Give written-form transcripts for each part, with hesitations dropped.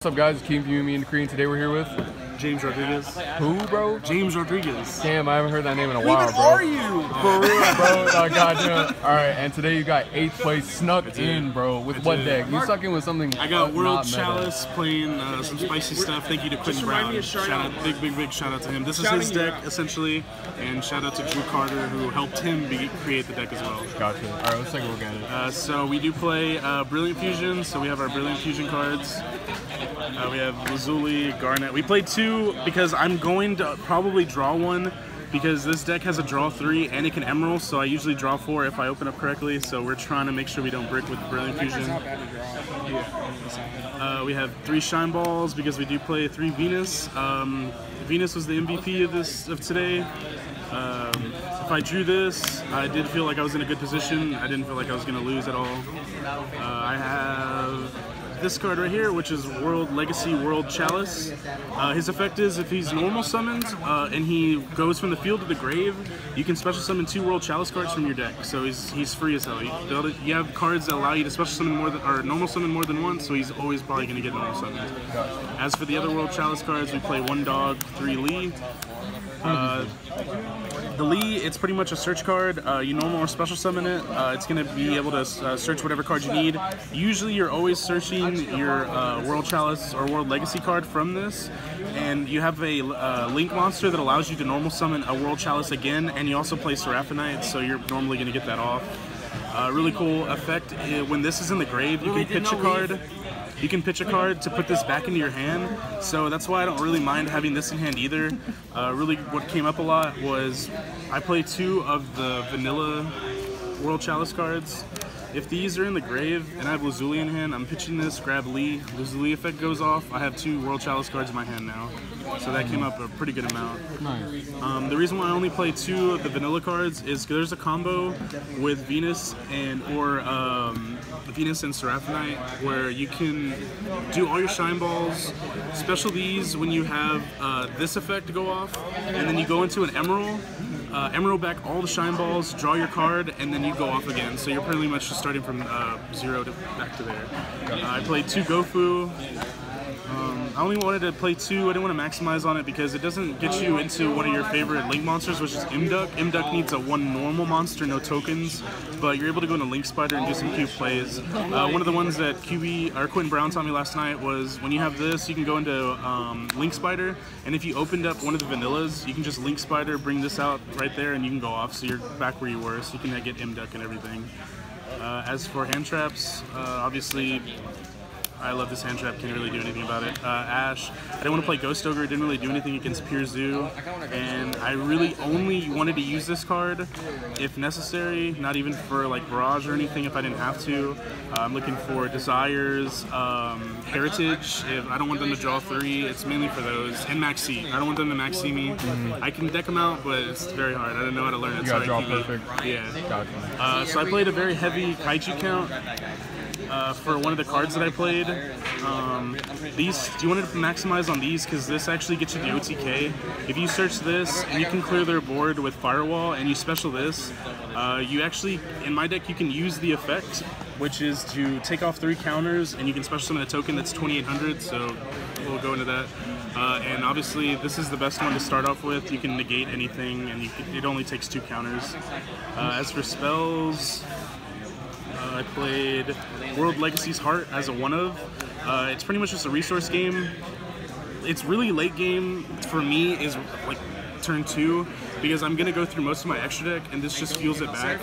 What's up, guys? It's Keem from Me and the Korean. Today we're here with James Rodriguez. who, bro? James Rodriguez. Damn, I haven't heard that name in a while, bro. Are you? For real, bro. Oh, goddamn. All right, and today you got 8th place snuck in, bro. With what deck? You stuck in with something. I got World Chalice playing some spicy stuff. Thank you to Quentin Brown. Shout out, big shout out to him. This is his deck essentially, and shout out to Drew Carter who helped him create the deck as well. Gotcha. All right, let's take a look at it. So we do play Brilliant Fusion. So we have our Brilliant Fusion cards. We have Lazuli, Garnet. We played 2 because I'm going to probably draw 1 because this deck has a draw 3 and it can Emerald, so I usually draw 4 if I open up correctly, so we're trying to make sure we don't brick with the Brilliant Fusion. We have 3 Shine Balls because we do play 3 Venus. Venus was the MVP of today. If I drew this, I did feel like I was in a good position. I didn't feel like I was going to lose at all. I have this card right here, which is World Legacy World Chalice. His effect is if he's normal summoned and he goes from the field to the grave, you can special summon 2 World Chalice cards from your deck. So he's free as hell. You have cards that allow you to special summon more than, or normal summon more than once, so he's always probably going to get normal summoned. As for the other World Chalice cards, we play 1 Dog, 3 Lee. The Lee, it's pretty much a search card. You normal or special summon it. It's going to be able to search whatever card you need. Usually you're always searching your World Chalice or World Legacy card from this. And you have a Link monster that allows you to normal summon a World Chalice again. And you also play Seraphinite, so you're normally going to get that off. Really cool effect. When this is in the grave, you can pitch a card. You can pitch a card to put this back into your hand, so that's why I don't really mind having this in hand either. Really what came up a lot was I play 2 of the vanilla World Chalice cards. If these are in the grave and I have Lazuli in hand, I'm pitching this, grab Lee, Lazuli effect goes off, I have 2 World Chalice cards in my hand now. So that came up a pretty good amount. Nice. The reason why I only play 2 of the vanilla cards is there's a combo with Venus and Venus and Seraphinite where you can do all your Shine Balls, special these when you have this effect go off, and then you go into an Emerald. Emerald back all the Shine Balls, draw your card, and then you go off again. So you're pretty much just starting from 0 to back to there. I played 2 Gofu. I only wanted to play 2. I didn't want to maximize on it because it doesn't get you into one of your favorite Link monsters, which is Imduck. Imduck needs a 1 normal monster, no tokens, but you're able to go into Link Spider and do some cute plays. One of the ones that Quentin Brown taught me last night was when you have this, you can go into Link Spider, and if you opened up one of the vanillas, you can just Link Spider, bring this out right there, and you can go off, so you're back where you were, so you can get Imduck and everything. As for hand traps, obviously, I love this hand trap, can't really do anything about it. Ash, I didn't want to play Ghost Ogre, didn't really do anything against Pure Zoo, and I really only wanted to use this card if necessary, not even for like Barrage or anything if I didn't have to. I'm looking for Desires, Heritage, if I don't want them to draw 3, it's mainly for those, and Maxi. I don't want them to Maxi me. I can deck them out, but it's very hard. I don't know how to learn it. You gotta draw perfect. Yeah. Gotcha. So I played a very heavy Kaiju count. For one of the cards that I played. These, do you want to maximize on these because this actually gets you the OTK. If you search this and you can clear their board with Firewall and you special this, you actually, in my deck, you can use the effect, which is to take off 3 counters and you can special summon a token that's 2800, so we'll go into that. And obviously this is the best one to start off with. You can negate anything and it only takes 2 counters. As for spells, I played World Legacy's Heart as a 1-of. It's pretty much just a resource game. It's really late game for me is like turn 2 because I'm going to go through most of my extra deck and this just fuels it back.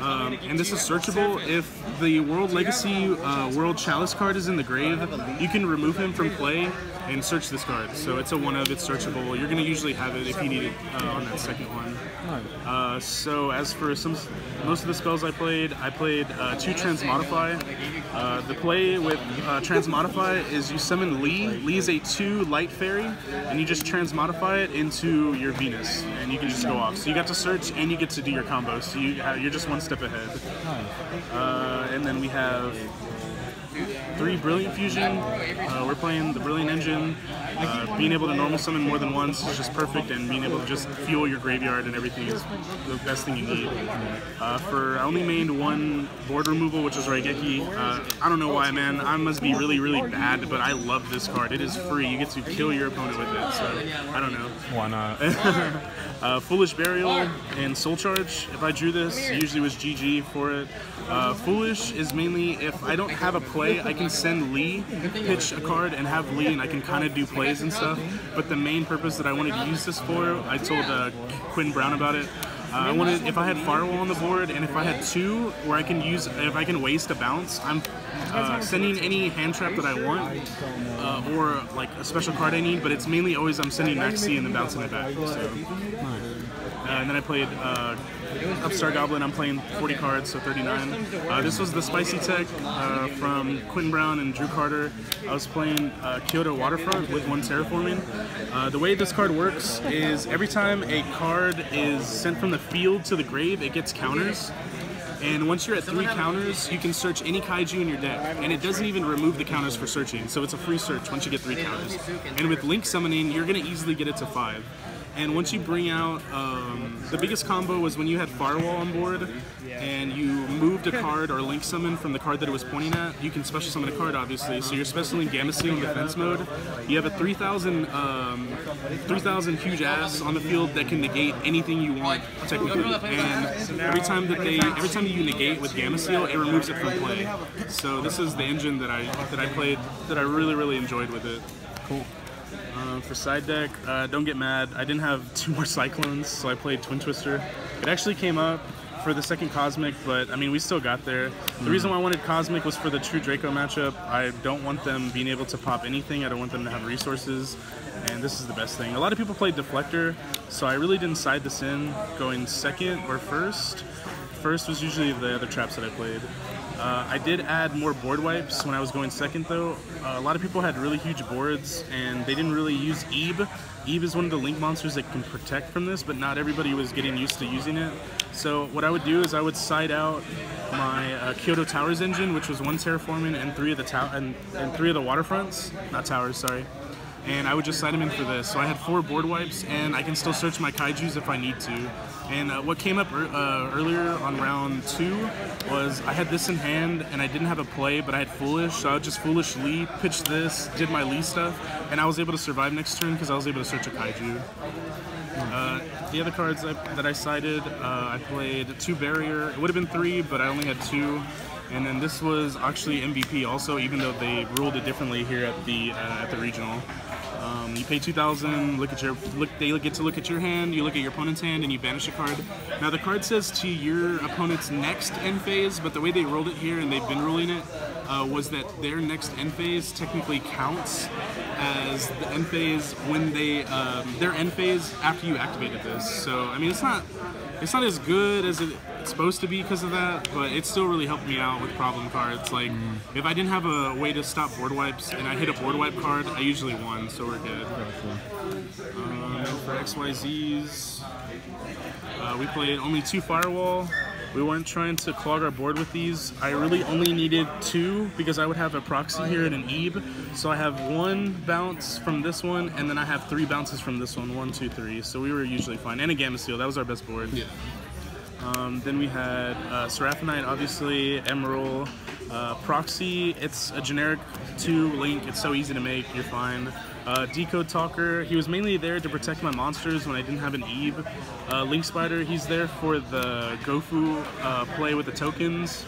And this is searchable. If the World Legacy World Chalice card is in the grave, you can remove him from play and search this card. So it's a 1-of, it's searchable. You're going to usually have it if you need it on that second one. So as for most of the spells I played 2 Transmodify. The play with Transmodify is you summon Lee. Lee is a 2 Light Fairy, and you just Transmodify it into your Venus, and you can just go off. So you got to search and you get to do your combo, so you're just 1 step ahead. And then we have 3 Brilliant Fusion. We're playing the Brilliant Engine. Being able to normal summon more than once is just perfect, and being able to just fuel your graveyard and everything is the best thing you need. I only mained 1 board removal, which is Raigeki. I don't know why, man. I must be really, really bad, but I love this card. It is free. You get to kill your opponent with it, so I don't know. Why not? Foolish Burial and Soul Charge. If I drew this, it usually was GG for it. Foolish is mainly if I don't have a play, I can send Lee, pitch a card, and have Lee, and I can kind of do plays and stuff. But the main purpose that I wanted to use this for, I told Quinn Brown about it. I wanted, if I had Firewall on the board, and if I had 2 where I can use, if I can waste a bounce, I'm sending any hand trap that I want, or like a special card I need, but it's mainly always I'm sending Maxi and then bouncing it back. So. And then I played Upstart Goblin. I'm playing 40 cards, so 39. This was the spicy tech from Quentin Brown and Drew Carter. I was playing Kyoto Waterfront with 1 terraforming. The way this card works is every time a card is sent from the field to the grave, it gets counters. And once you're at 3 counters, you can search any kaiju in your deck, and it doesn't even remove the counters for searching, so it's a free search once you get 3 counters. And with Link Summoning, you're going to easily get it to 5. And once you bring out, the biggest combo was when you had Firewall on board and you moved a card or Link Summon from the card that it was pointing at. You can special summon a card, obviously. So you're specialing Gamma Seal in defense mode. You have a 3,000 huge ass on the field that can negate anything you want, technically. And every time you negate with Gamma Seal, it removes it from play. So this is the engine that I played that I really enjoyed with it. Cool. For side deck, don't get mad. I didn't have 2 more Cyclones, so I played Twin Twister. It actually came up for the second Cosmic, but I mean, we still got there. The reason why I wanted Cosmic was for the True Draco matchup. I don't want them being able to pop anything. I don't want them to have resources, and this is the best thing. A lot of people played Deflector, so I really didn't side this in going second or first. First was usually the other traps that I played. I did add more board wipes when I was going second, though. A lot of people had really huge boards, and they didn't really use Ebe. Ebe is one of the Link monsters that can protect from this, but not everybody was getting used to using it. So what I would do is I would side out my Kyoto Towers engine, which was 1 terraforming and 3 of the and 3 of the waterfronts, not towers, sorry. And I would just side them in for this. So I had 4 board wipes, and I can still search my kaijus if I need to. And what came up earlier on round 2 was I had this in hand, and I didn't have a play, but I had Foolish, so I would just Foolish Lee, pitch this, did my Lee stuff, and I was able to survive next turn because I was able to search a kaiju. The other cards that I sided, I played 2 Barrier. It would have been 3, but I only had 2. And then this was actually MVP also, even though they ruled it differently here at the regional. You pay 2,000. They get to look at your hand. You look at your opponent's hand, and you banish a card. Now the card says to your opponent's next end phase, but the way they rolled it here, and they've been ruling it, was that their next end phase technically counts as the end phase when they their end phase after you activated this. So I mean, it's not as good as it's supposed to be because of that, but it still really helped me out with problem cards. Like, if I didn't have a way to stop board wipes and I hit a board wipe card, I usually won, so we're good. For XYZs, we played only 2 Firewall. We weren't trying to clog our board with these. I really only needed 2 because I would have a proxy here and an Ebe. So I have 1 bounce from this one, and then I have 3 bounces from this one. 1, 2, 3. So we were usually fine. And a Gamma Seal. That was our best board. Yeah. Then we had Seraphinite, obviously, Emerald, Proxy. It's a generic 2 Link. It's so easy to make. You're fine. Decode Talker, he was mainly there to protect my monsters when I didn't have an Ebe. Link Spider, he's there for the Gofu play with the tokens.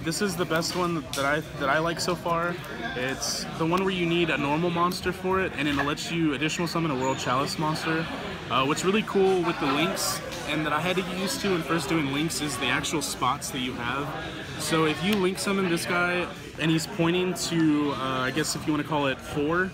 This is the best one that I like so far. It's the one where you need a normal monster for it, and it lets you additional summon a World Chalice monster. What's really cool with the links, and that I had to get used to when first doing links, is the actual spots that you have. So if you link summon this guy, and he's pointing to, I guess if you want to call it 4,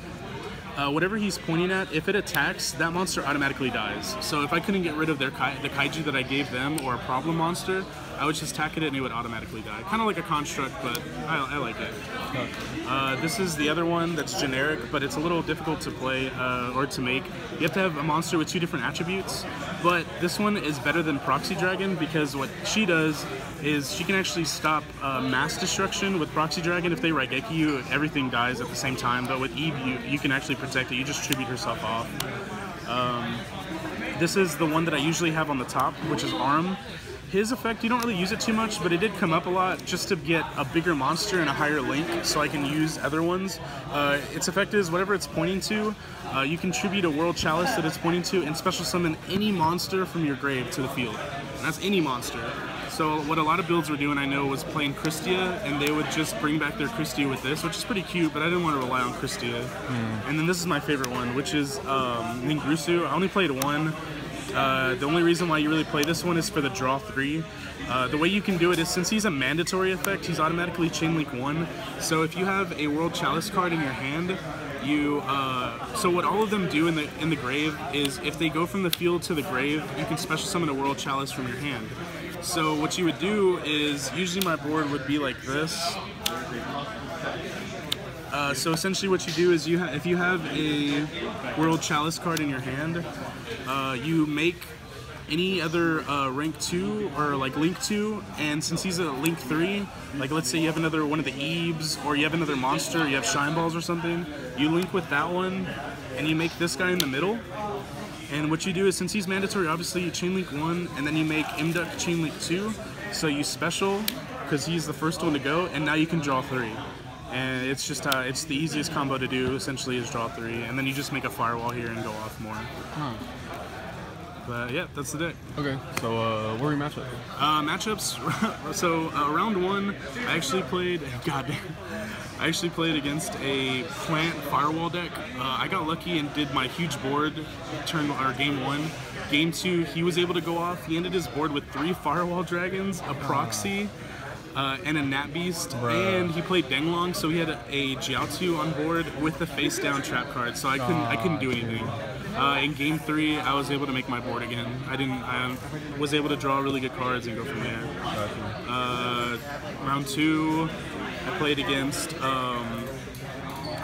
whatever he's pointing at, if it attacks, that monster automatically dies. So if I couldn't get rid of the kaiju that I gave them, or a problem monster, I would just tack it and it would automatically die. Kind of like a construct, but I like it. This is the other one that's generic, but it's a little difficult to play or to make. You have to have a monster with 2 different attributes, but this one is better than Proxy Dragon because what she does is she can actually stop mass destruction. With Proxy Dragon, if they Raigeki you, everything dies at the same time, but with Eve, you can actually protect it. You just tribute herself off. This is the one that I usually have on the top, which is Arm. His effect, you don't really use it too much, but it did come up a lot just to get a bigger monster and a higher link so I can use other ones. Its effect is whatever it's pointing to, you can tribute a World Chalice that it's pointing to and special summon any monster from your grave to the field. And that's any monster. So what a lot of builds were doing, I know, was playing Christia, and they would just bring back their Christia with this, which is pretty cute, but I didn't want to rely on Christia. And then this is my favorite one, which is Ningrusu. I only played one. The only reason why you really play this one is for the draw 3. The way you can do it is, since he's a mandatory effect, he's automatically chain link 1. So if you have a World Chalice card in your hand, so what all of them do in the grave is, if they go from the field to the grave, you can special summon a World Chalice from your hand. So what you would do is, usually my board would be like this. So essentially what you do is, if you have a World Chalice card in your hand, you make any other rank 2 or like link 2, and since he's a link 3, like let's say you have another one of the Ebes, or you have another monster, you have Shine Balls or something, you link with that one and you make this guy in the middle. And what you do is, since he's mandatory, obviously you chain link 1, and then you make Imduck chain link 2, so you special because he's the first one to go, and now you can draw 3. And it's just it's the easiest combo to do, essentially, is draw 3, and then you just make a firewall here and go off more. But yeah, that's the deck. Okay, so what are your matchups? Matchups. So round 1, I actually played. I actually played against a plant firewall deck. I got lucky and did my huge board game 1. Game 2, he was able to go off. He ended his board with 3 firewall dragons, a proxy, and a Nat Beast, and he played Denglong, so he had a Jiaotu on board with the face down trap card, so I couldn't do anything. In game 3, I was able to make my board again. I was able to draw really good cards and go from there. Round 2, I played against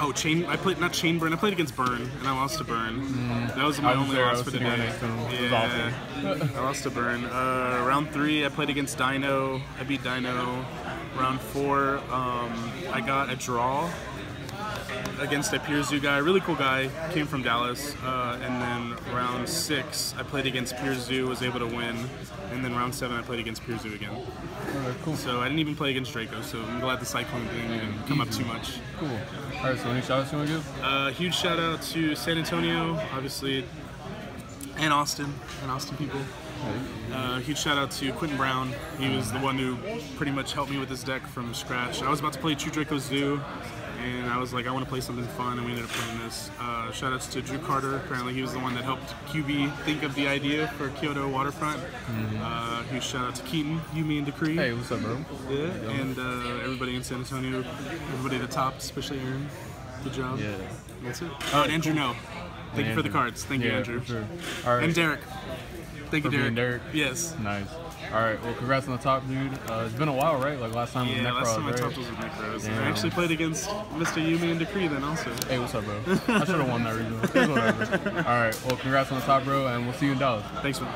I played against Burn, and I lost to Burn. That was my only loss for the day. Yeah, I lost to Burn. Round 3, I played against Dino. I beat Dino. Round 4, I got a draw against a Peer guy, really cool guy, came from Dallas. And then round 6, I played against Peer was able to win. And then round 7, I played against Peer again. Cool. So I didn't even play against Draco, so I'm glad the Cyclone thing didn't come up too much. Cool. Alright, so any shout outs you want to give? Huge shout out to San Antonio, obviously, and Austin people. Huge shout out to Quentin Brown. He was the one who pretty much helped me with this deck from scratch. I was about to play True Draco Zoo, and I was like, I want to play something fun, and we ended up playing this. Shout outs to Drew Carter. Apparently he was the one that helped QB think of the idea for Kyoto Waterfront. Huge shout out to Keaton, Yumi, and Decree. Hey, what's up, bro? Yeah, and everybody in San Antonio, everybody at the top, especially Aaron. Good job. Yeah. That's it. Oh, and Andrew, no. Thank you for the cards. Thank you, Andrew. For sure. All right. And Derek. Thank you, Derek. Derek. Yes. Nice. All right. Well, congrats on the top, dude. It's been a while, right? Like last time was Necros, last time I right? topped was with Necros. I actually played against Mr. Yumi and Decree then also. Hey, what's up, bro? I should have won that regional. Whatever. All right. Well, congrats on the top, bro, and we'll see you in Dallas. Thanks, man.